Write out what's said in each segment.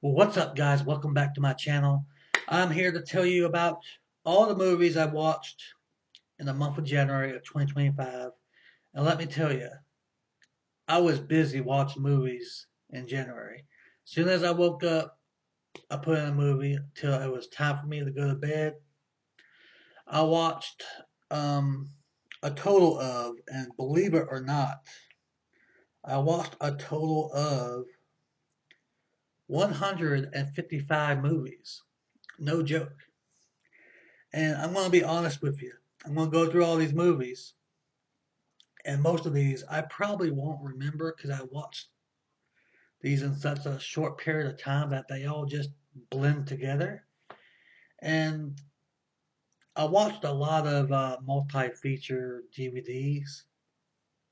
Well, what's up, guys? Welcome back to my channel. I'm here to tell you about all the movies I watched in the month of January of 2025. And let me tell you, I was busy watching movies in January. As soon as I woke up, I put in a movie till it was time for me to go to bed. I watched um, a total of, and believe it or not, I watched a total of 155 movies. No joke. And I'm going to be honest with you. I'm going to go through all these movies, and most of these I probably won't remember because I watched these in such a short period of time that they all just blend together. And I watched a lot of multi-feature DVDs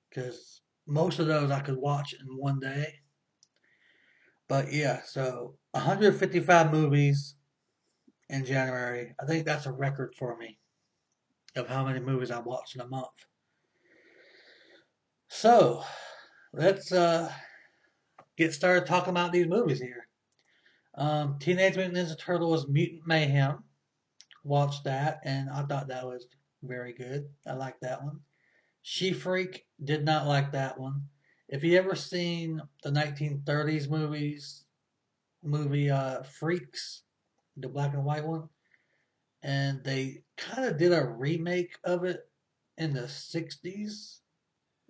because most of those I could watch in one day. But yeah, so 155 movies in January. I think that's a record for me of how many movies I watched in a month. So let's get started talking about these movies here. Teenage Mutant Ninja Turtles Mutant Mayhem. Watched that and I thought that was very good. I liked that one. She Freak, did not like that one. If you ever seen the 1930s movie Freaks, the black and white one, and they kind of did a remake of it in the 60s,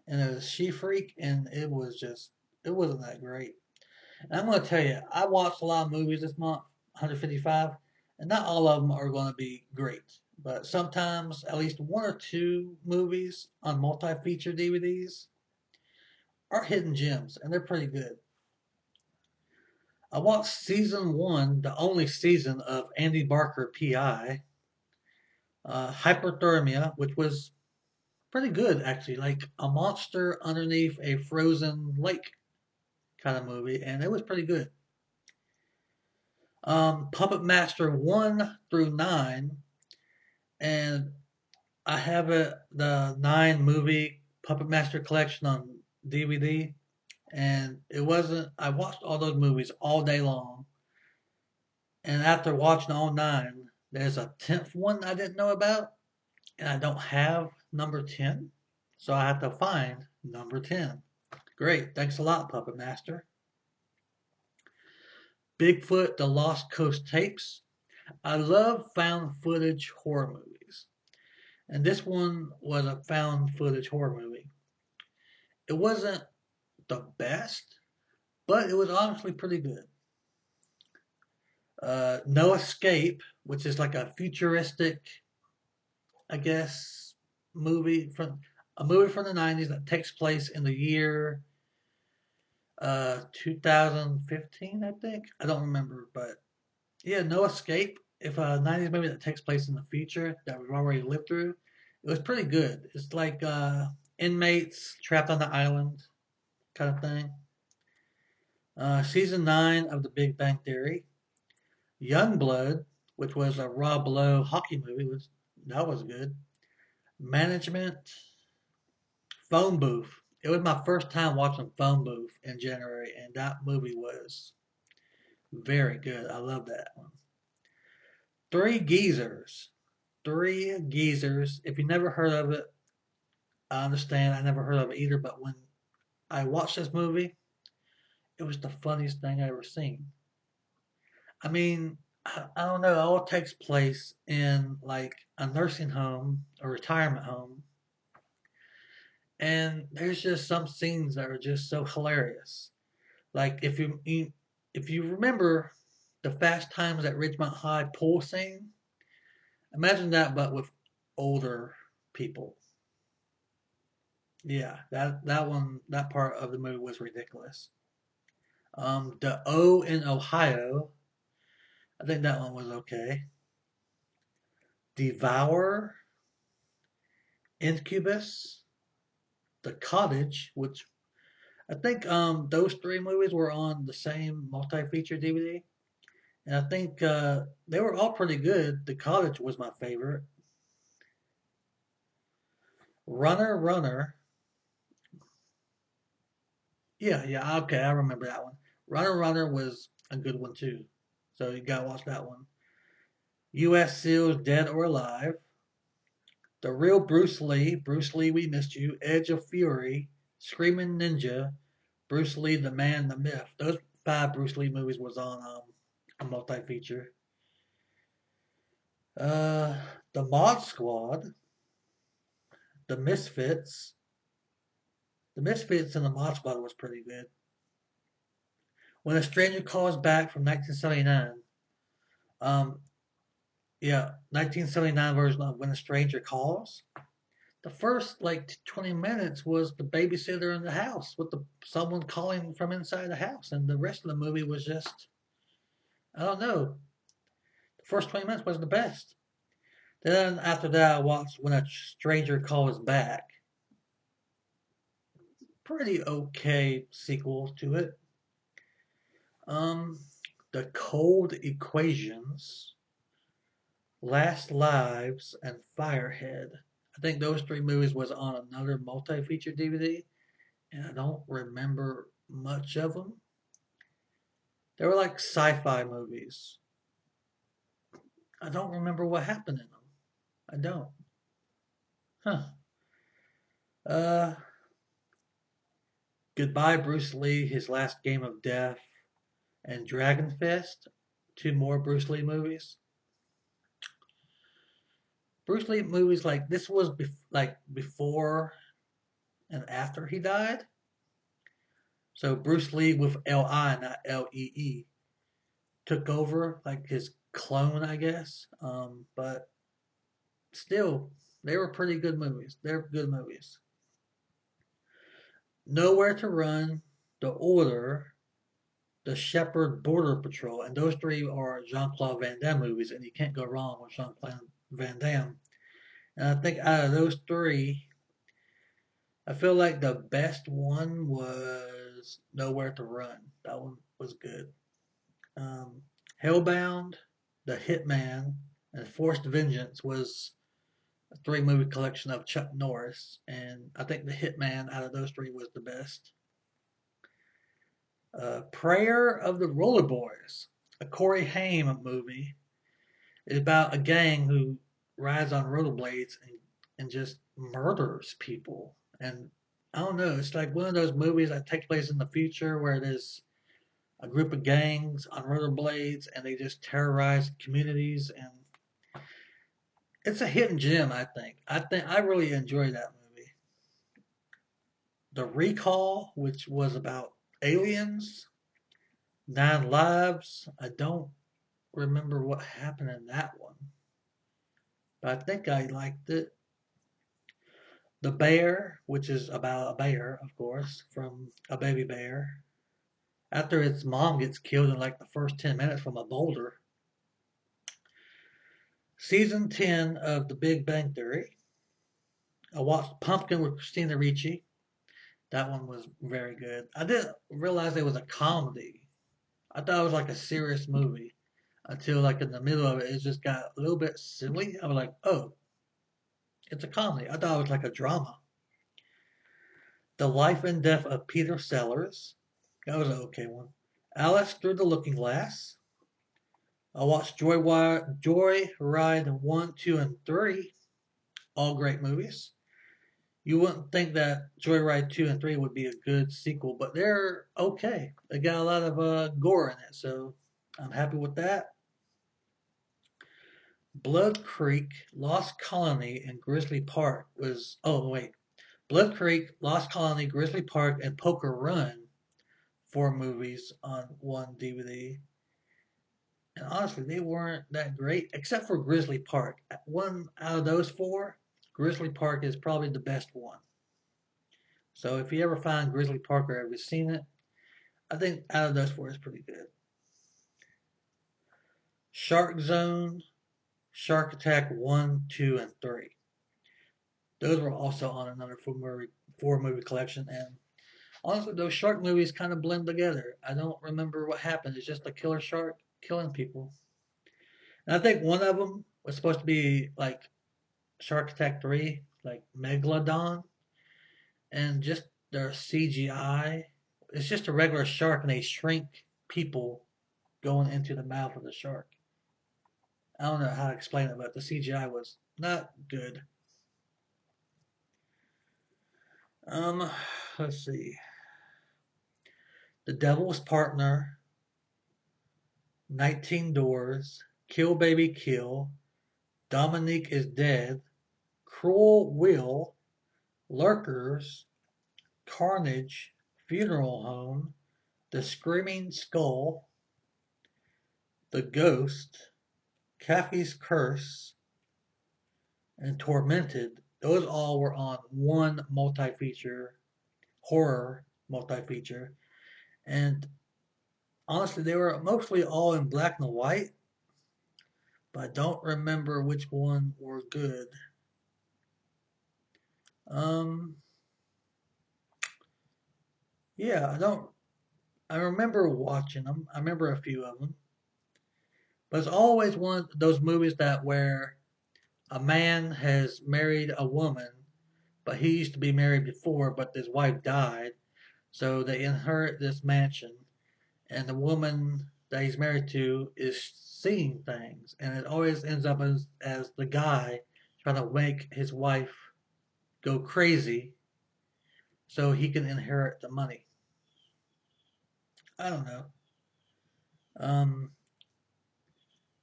and it was She Freak, and it wasn't that great. And I'm going to tell you, I watched a lot of movies this month, 155, and not all of them are going to be great. But sometimes at least one or two movies on multi-feature DVDs are hidden gems, and they're pretty good. I watched season one, the only season of Andy Barker PI, Hyperthermia, which was pretty good actually, like a monster underneath a frozen lake kind of movie, and it was pretty good. Puppet Master 1 through 9, and I have the 9 movie Puppet Master collection on DVD, and it wasn't, I watched all those movies all day long, and after watching all 9, there's a 10th one I didn't know about, and I don't have number 10, so I have to find number 10. Great, thanks a lot, Puppet Master. Bigfoot, The Lost Coast Tapes. I love found footage horror movies. And this one was a found footage horror movie. It wasn't the best, but it was honestly pretty good. No Escape, which is like a futuristic, I guess, movie from the 90s that takes place in the year 2015, I think. I don't remember, but yeah, No Escape. If a 90s movie that takes place in the future that we've already lived through, it was pretty good. It's like inmates trapped on the island kind of thing. Season 9 of The Big Bang Theory. Youngblood, which was a Rob Lowe hockey movie, that was good. Management. Phone Booth. It was my first time watching Phone Booth in January, and that movie was very good. I love that one. Three Geezers. Three Geezers. If you never heard of it, I understand. I never heard of it either, but when I watched this movie, it was the funniest thing I ever seen. I mean, I don't know. It all takes place in like a nursing home or retirement home, and there's just some scenes that are just so hilarious. Like if you remember the Fast Times at Ridgemont High pool scene, imagine that, but with older people. Yeah, that part of the movie was ridiculous. The O in Ohio, I think that one was okay. Devour, Incubus, The Cottage, which I think those three movies were on the same multi-feature DVD, and I think they were all pretty good. The Cottage was my favorite. Runner, Runner, yeah, okay, I remember that one. Runner, Runner was a good one too. So you gotta watch that one. U.S. SEALs Dead or Alive. The Real Bruce Lee, We Missed You, Edge of Fury, Screaming Ninja, Bruce Lee, The Man, The Myth. Those five Bruce Lee movies was on a multi-feature. Uh, the Mod Squad, The Misfits. The Misfits and the Mod Squad was pretty good. When a Stranger Calls Back from 1979. Um, yeah, 1979 version of When a Stranger Calls. The first like 20 minutes was the babysitter in the house with someone calling from inside the house, and the rest of the movie was just I don't know. The first 20 minutes was the best. Then after that, I watched When a Stranger Calls Back. Pretty okay sequel to it. Um, The Cold Equations, Last Lives, and Firehead. I think those three movies was on another multi-feature DVD, and I don't remember much of them. They were like sci-fi movies. I don't remember what happened in them. I don't. Huh. Uh, Goodbye, Bruce Lee, His Last Game of Death, and Dragon Fist. Two more Bruce Lee movies. Bruce Lee movies like this was like before and after he died. So Bruce Lee with L-I, not L-E-E, took over like his clone, I guess. But still, they were pretty good movies. They're good movies. Nowhere to Run, The Order, The Shepherd, Border Patrol, and those three are Jean-Claude Van Damme movies, and you can't go wrong with Jean-Claude Van Damme. And I think out of those three, I feel like the best one was Nowhere to Run. That one was good. Um, Hellbound, The Hitman, and Forced Vengeance was a three movie collection of Chuck Norris, and I think The Hitman out of those three was the best. Prayer of the Roller Boys, a Corey Haim movie, is about a gang who rides on rollerblades and just murders people. And I don't know, it's like one of those movies that takes place in the future where there's a group of gangs on rollerblades and they just terrorize communities, and it's a hidden gem. I think I really enjoyed that movie. The Recall, which was about aliens, Nine Lives. I don't remember what happened in that one, but I think I liked it. The Bear, which is about a bear, of course, from a baby bear. After its mom gets killed in like the first 10 minutes from a boulder. Season 10 of The Big Bang Theory. I watched Pumpkin with Christina Ricci. That one was very good. I didn't realize it was a comedy. I thought it was like a serious movie until like in the middle of it, it just got a little bit silly. I was like, oh, it's a comedy. I thought it was like a drama. The Life and Death of Peter Sellers. That was an okay one. Alice Through the Looking Glass. I watched Joy Ride 1, 2, and 3. All great movies. You wouldn't think that Joyride 2 and 3 would be a good sequel, but they're okay. They got a lot of gore in it, so I'm happy with that. Blood Creek, Lost Colony, and Grizzly Park was. Oh, wait. Blood Creek, Lost Colony, Grizzly Park, and Poker Run, four movies on one DVD. And honestly, they weren't that great, except for Grizzly Park. One out of those four, Grizzly Park is probably the best one. So if you ever find Grizzly Park or ever seen it, I think out of those four is pretty good. Shark Zone, Shark Attack 1, 2, and 3. Those were also on another four movie collection. And honestly, those shark movies kind of blend together. I don't remember what happened. It's just a killer shark killing people. And I think one of them was supposed to be like Shark Attack 3, like Megalodon. And just their CGI. It's just a regular shark and they shrink people going into the mouth of the shark. I don't know how to explain it, but the CGI was not good. Um, let's see. The Devil's Partner, 19 Doors, Kill Baby Kill, Dominique is Dead, Cruel Will, Lurkers, Carnage, Funeral Home, The Screaming Skull, The Ghost, Kathy's Curse, and Tormented. Those all were on one multi-feature, horror multi-feature. And honestly, they were mostly all in black and white, but I don't remember which one were good. Um, yeah, I don't. I remember watching them. I remember a few of them, but it's always one of those movies that where a man has married a woman, but he used to be married before, but his wife died, so they inherit this mansion, and the woman that he's married to is seeing things, and it always ends up as the guy trying to make his wife go crazy so he can inherit the money. I don't know. Um,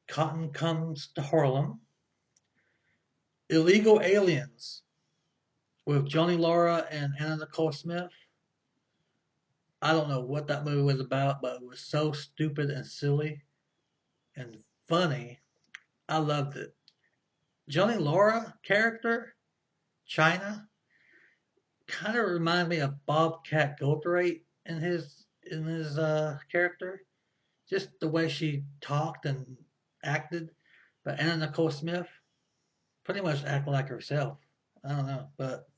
Cotton comes to Harlem. Illegal Aliens with Johnny Laura and Anna Nicole Smith. I don't know what that movie was about, but it was so stupid and silly and funny. I loved it. Johnny Laura character, China, kind of reminded me of Bobcat Goldthwait in his character. Just the way she talked and acted. But Anna Nicole Smith pretty much acted like herself. I don't know, but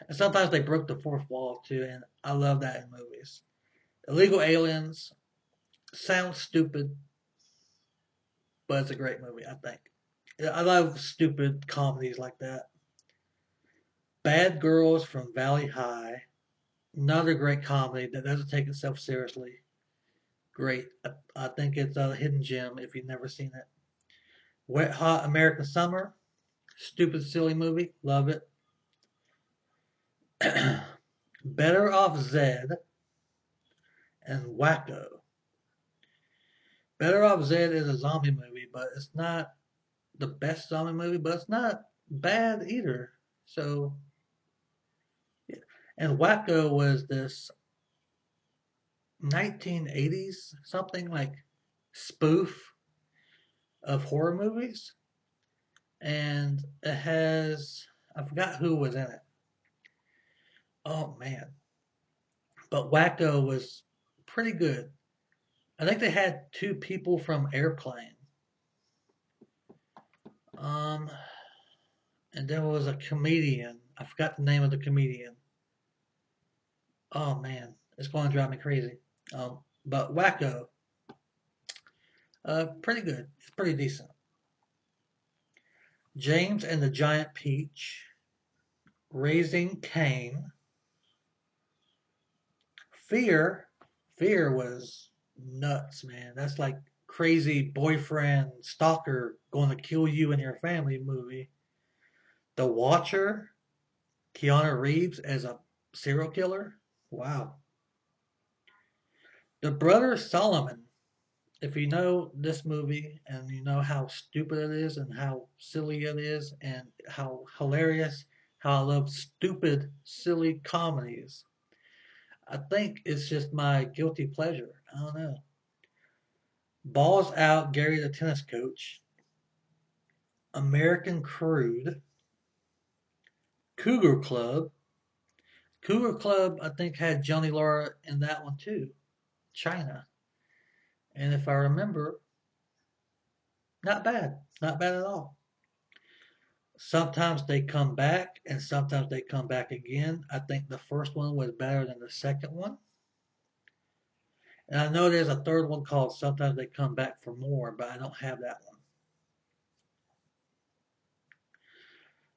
and sometimes they broke the fourth wall too, and I love that in movies. Illegal Aliens sounds stupid, but it's a great movie. I think. I love stupid comedies like that. Bad Girls from Valley High, another great comedy that doesn't take itself seriously. Great. I think it's a hidden gem if you've never seen it. Wet Hot American Summer, stupid silly movie, love it. Better Off Zed and Wacko. Better Off Zed is a zombie movie, but it's not the best zombie movie, but it's not bad either. So, yeah. And Wacko was this 1980s something like spoof of horror movies, and it has I forgot who was in it. Oh man, but Wacko was pretty good. I think they had two people from Airplane. Um, and there was a comedian. I forgot the name of the comedian. Oh man, it's going to drive me crazy. But Wacko, pretty good. It's pretty decent. James and the Giant Peach, Raising Cain, Fear. Fear was nuts, man. That's like crazy boyfriend stalker going to kill you and your family movie. The Watcher, Keanu Reeves as a serial killer. Wow. The Brother Solomon. If you know this movie and you know how stupid it is and how silly it is and how hilarious, how I love stupid, silly comedies, I think it's just my guilty pleasure. I don't know. Balls Out, Gary the Tennis Coach, American Crude, Cougar Club. Cougar Club, I think, had Johnny Laura in that one too. China. And if I remember, not bad. Not bad at all. Sometimes they come back and sometimes they come back again. I think the first one was better than the second one. And I know there's a third one called Sometimes They Come Back for More, but I don't have that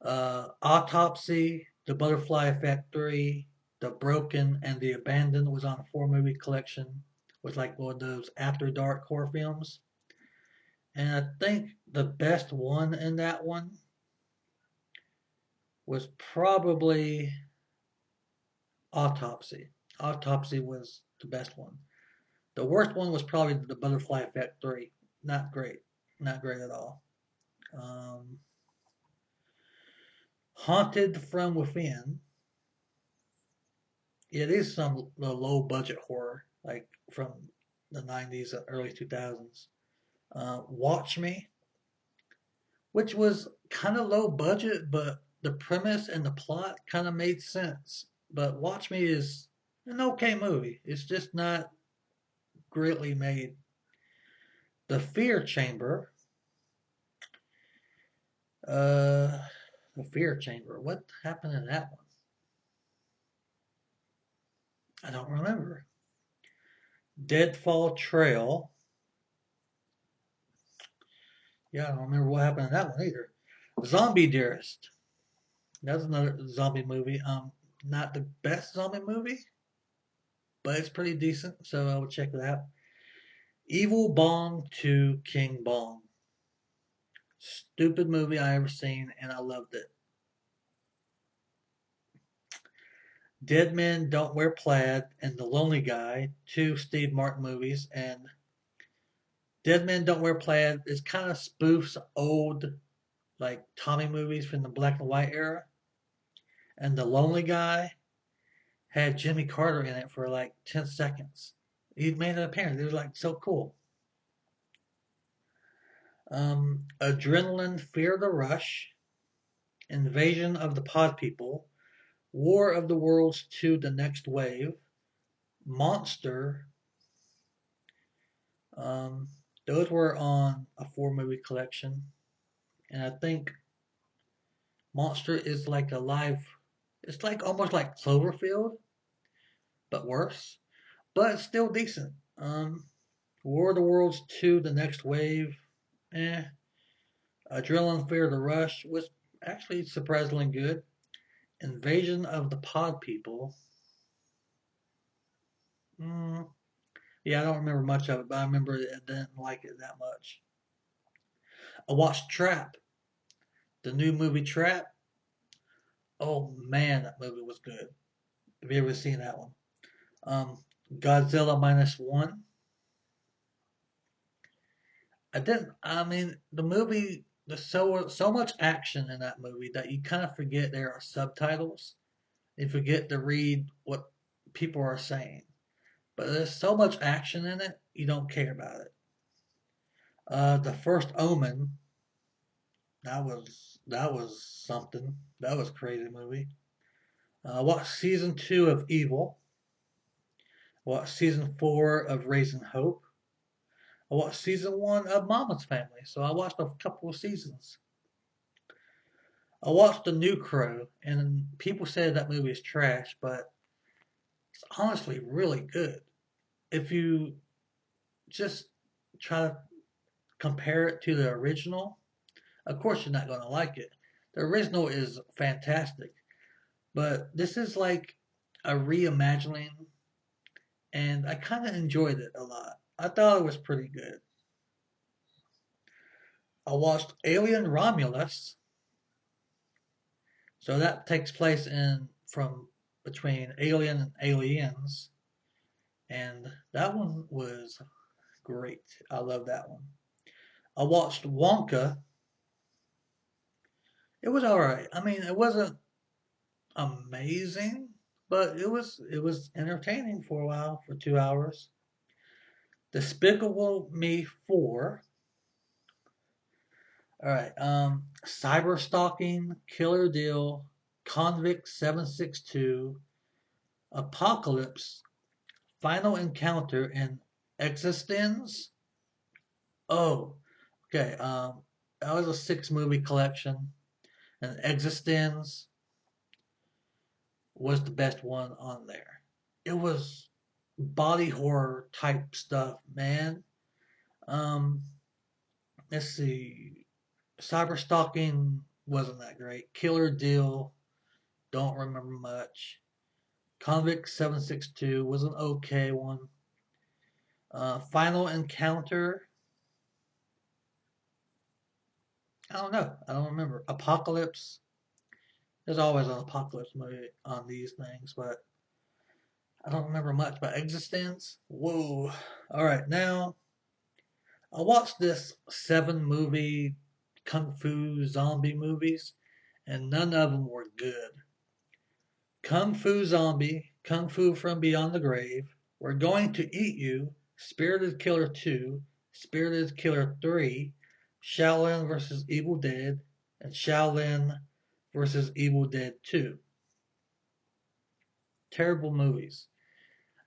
one. Autopsy, The Butterfly Effect 3, The Broken, and The Abandoned was on a four movie collection. was like one of those after dark horror films. And I think the best one in that one was probably Autopsy. Autopsy was the best one. The worst one was probably the Butterfly Effect 3. Not great. Not great at all. Um, Haunted from Within. It is some low budget horror, like from the 90s, early 2000s. Watch Me, which was kind of low budget, but the premise and the plot kind of made sense. But Watch Me is an okay movie. It's just not greatly made. The Fear Chamber, uh, the Fear Chamber. What happened in that one? I don't remember. Deadfall Trail. Yeah, I don't remember what happened in that one either. Zombie Dearest. That's another zombie movie. Not the best zombie movie, but it's pretty decent, so I would check it out. Evil Bong to King Bong. Stupid movie I ever seen, and I loved it. Dead Men Don't Wear Plaid and The Lonely Guy, two Steve Martin movies, and Dead Men Don't Wear Plaid is kind of spoofs old like Tommy movies from the black and white era, and The Lonely Guy had Jimmy Carter in it for like 10 seconds. He made an appearance. It was like so cool. Adrenaline, Fear the Rush, Invasion of the Pod People, War of the Worlds 2 The Next Wave, Monster. Um, those were on a four movie collection. And I think Monster is like a live, it's like almost like Cloverfield, but worse. But it's still decent. War of the Worlds 2 The Next Wave. Eh. Adrenaline Fear the Rush was actually surprisingly good. Invasion of the Pod People. Mm, yeah, I don't remember much of it, but I remember I didn't like it that much. I watched Trap, the new movie Trap. Oh man, that movie was good. Have you ever seen that one? Um, Godzilla minus one. I didn't. I mean, the movie. There's so much action in that movie that you kind of forget there are subtitles. You forget to read what people are saying. But there's so much action in it, you don't care about it. The first Omen, that was something. That was a crazy movie. Watched season 2 of Evil. Watched season 4 of Raising Hope. I watched season 1 of Mama's Family, so I watched a couple of seasons. I watched The New Crow, and people say that movie is trash, but it's honestly really good. If you just try to compare it to the original, of course you're not going to like it. The original is fantastic, but this is like a reimagining, and I kind of enjoyed it a lot. I thought it was pretty good. I watched Alien Romulus, so that takes place in from between Alien and Aliens, and that one was great. I love that one. I watched Wonka. It was all right. I mean, it wasn't amazing, but it was entertaining for a while, for 2 hours. Despicable Me 4. All right. Cyber Stalking, Killer Deal, Convict 762, Apocalypse, Final Encounter, and Existence. Oh, okay. That was a six movie collection, and Existence was the best one on there. It was body horror type stuff, man. Um, let's see. Cyber Stalking wasn't that great. Killer Deal, don't remember much. Convict 762 was an okay one. Final Encounter. I don't know. I don't remember. Apocalypse. There's always an apocalypse movie on these things, but I don't remember much. But Existence. Whoa. All right, now I watched this 7 movie kung fu zombie movies, and none of them were good. Kung Fu Zombie, Kung Fu from Beyond the Grave, We're Going to Eat You, Spirited Killer 2, Spirited Killer 3, Shaolin vs. Evil Dead, and Shaolin vs. Evil Dead 2. Terrible movies.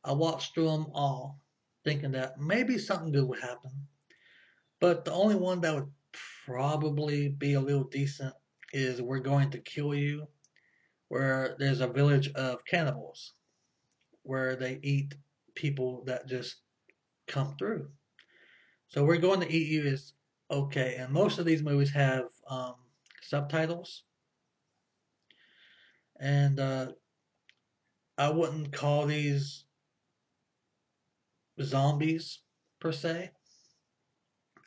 I watched through them all, thinking that maybe something good would happen. But the only one that would probably be a little decent is We're Going to Kill You, where there's a village of cannibals where they eat people that just come through. So We're Going to Eat You is okay, and most of these movies have subtitles, and I wouldn't call these zombies per se.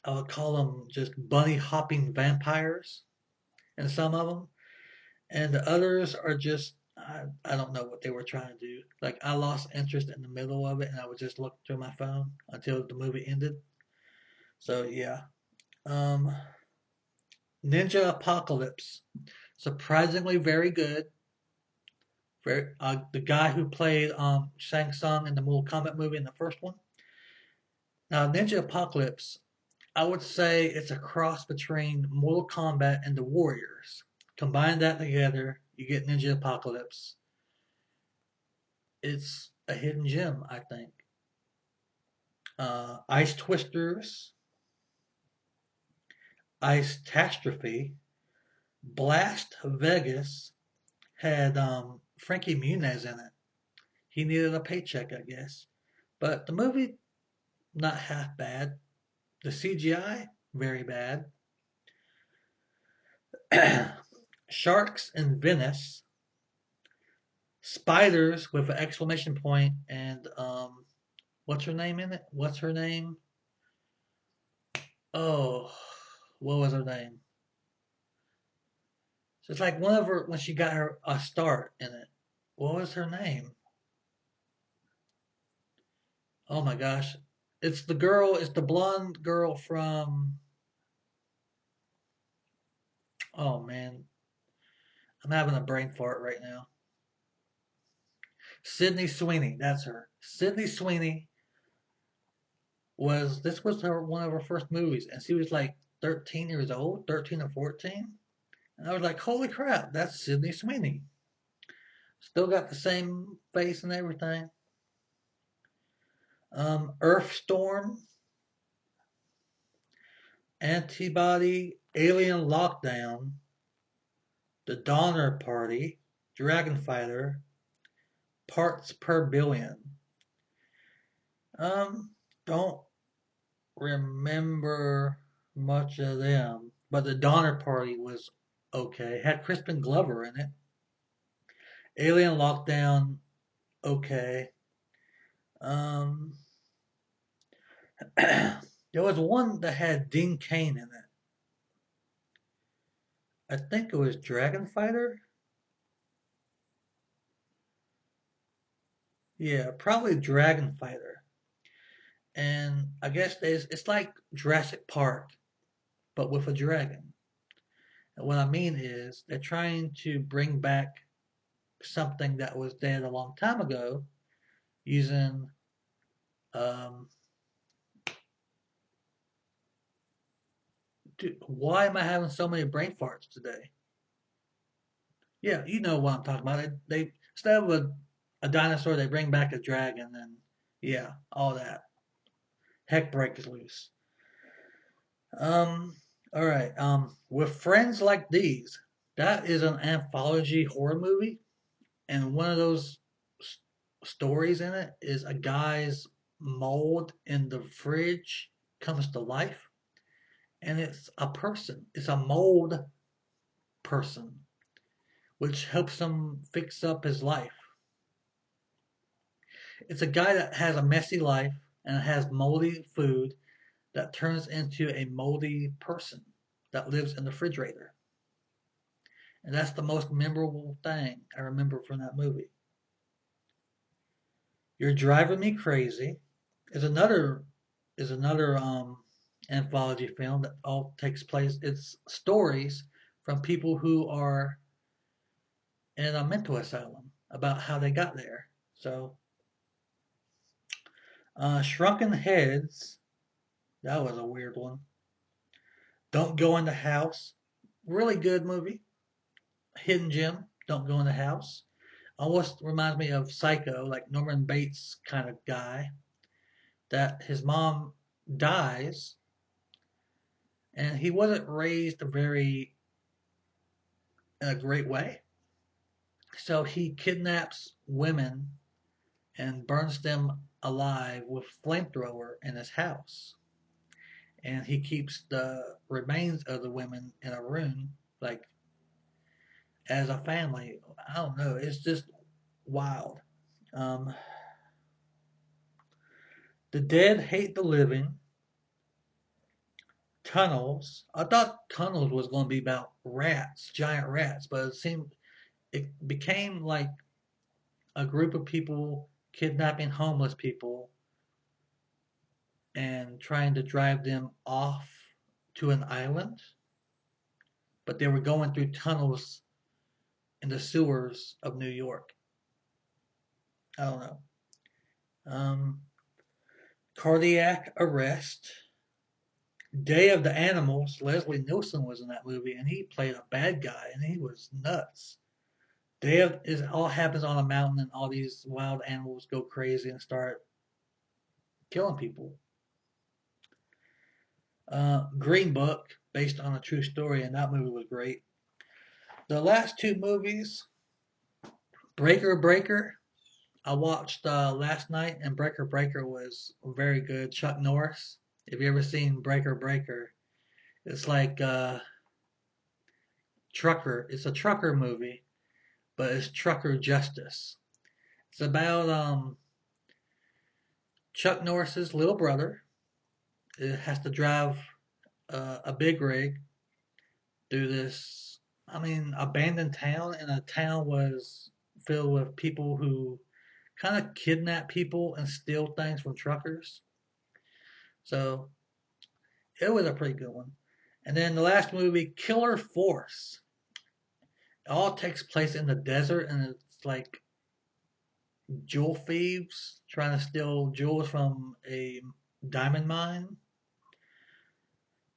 I would call them just bunny hopping vampires, and some of them, and the others are just I don't know what they were trying to do. Like I lost interest in the middle of it, and I would just look through my phone until the movie ended. So yeah, um, Ninja Apocalypse, surprisingly very good. The guy who played Shang Tsung in the Mortal Kombat movie in the first one. Now Ninja Apocalypse, I would say it's a cross between Mortal Kombat and the Warriors. Combine that together, you get Ninja Apocalypse. It's a hidden gem, I think. Ice Twisters, Ice Catastrophe, Blast Vegas had Frankie Muniz in it. He needed a paycheck, I guess. But the movie, not half bad. The CGI, very bad. Sharks in Venice, Spiders with an exclamation point, and what's her name in it? What's her name? Oh, what was her name? So it's like one of her when she got her a start in it. What was her name? Oh my gosh. It's the girl, it's the blonde girl from oh man. I'm having a brain fart right now. Sydney Sweeney, that's her. Sydney Sweeney was this was her one of her first movies and she was like 13 years old, 13 or 14. And I was like, holy crap, that's Sydney Sweeney. Still got the same face and everything. Earthstorm, Antibody, Alien Lockdown, The Donner Party, Dragon Fighter, Parts Per Billion. Um, don't remember much of them, but The Donner Party was okay. Had Crispin Glover in it. Alien Lockdown, okay. Um, there was one that had Dean Cain in it. I think it was Dragon Fighter. Yeah, probably Dragon Fighter. And I guess it's like Jurassic Park, but with a dragon. And what I mean is they're trying to bring back something that was dead a long time ago using um, why am I having so many brain farts today? Yeah, you know what I'm talking about. They instead of a dinosaur, they bring back a dragon, and yeah, all that. Heck breaks loose. Um, all right. With friends like these, that is an anthology horror movie, and one of those stories in it is a guy's mold in the fridge comes to life, and it's a person. It's a mold person, which helps him fix up his life. It's a guy that has a messy life, and it has moldy food that turns into a moldy person that lives in the refrigerator. And that's the most memorable thing I remember from that movie. You're Driving Me Crazy is another anthology film that all takes place. It's stories from people who are in a mental asylum about how they got there. So, Shrunken Heads, that was a weird one. Don't Go in the House, really good movie. Hidden Gem, Don't Go in the House. Almost reminds me of Psycho, like Norman Bates kind of guy. That his mom dies, and he wasn't raised in a great way. So he kidnaps women and burns them alive with flamethrower in his house. And he keeps the remains of the women in a room, like as a family. I don't know. It's just wild. Um, the Dead Hate the Living. Tunnels. I thought Tunnels was going to be about rats, giant rats, but it became like a group of people kidnapping homeless people and trying to drive them off to an island, but they were going through tunnels in the sewers of New York. I don't know. Um, Cardiac Arrest. Day of the Animals. Leslie Nielsen was in that movie, and he played a bad guy, and he was nuts. It all happens on a mountain, and all these wild animals go crazy and start killing people. Green Book, based on a true story, and that movie was great. The last two movies, Breaker Breaker, I watched last night, and Breaker Breaker was very good. Chuck Norris. If you ever seen Breaker Breaker, it's like Trucker. It's a trucker movie, but it's trucker justice. It's about Chuck Norris's little brother. It has to drive a big rig through this, I mean, abandoned town, and the town was filled with people who kind of kidnap people and steal things from truckers. So it was a pretty good one. And then the last movie, Killer Force. It all takes place in the desert, and it's like jewel thieves trying to steal jewels from a diamond mine.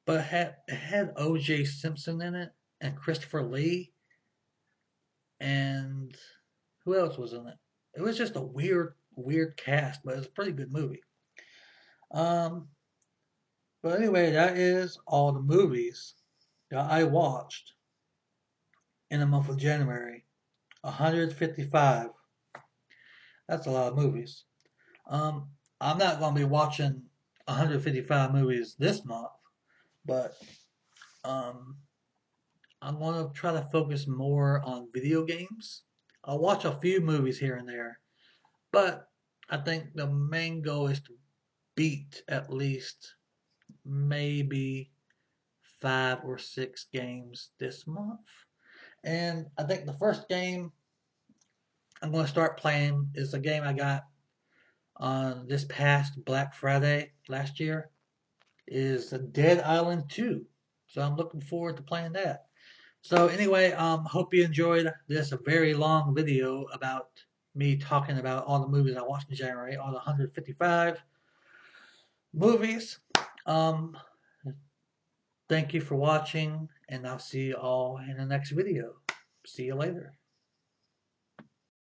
But it had O.J. Simpson in it, and Christopher Lee, and who else was in it? It was just a weird cast, but it's a pretty good movie. Um, but anyway, that is all the movies that I watched in the month of January. 155. That's a lot of movies. Um, I'm not going to be watching 155 movies this month, but um, I'm going to try to focus more on video games. I'll watch a few movies here and there, but I think the main goal is to beat at least maybe 5 or 6 games this month. And I think the first game I'm going to start playing is a game I got on this past Black Friday last year. Is Dead Island 2. So I'm looking forward to playing that. So anyway, hope you enjoyed this very long video about me talking about all the movies I watched in January, all the 155 movies. Um, Thank you for watching, and I'll see you all in the next video. See you later.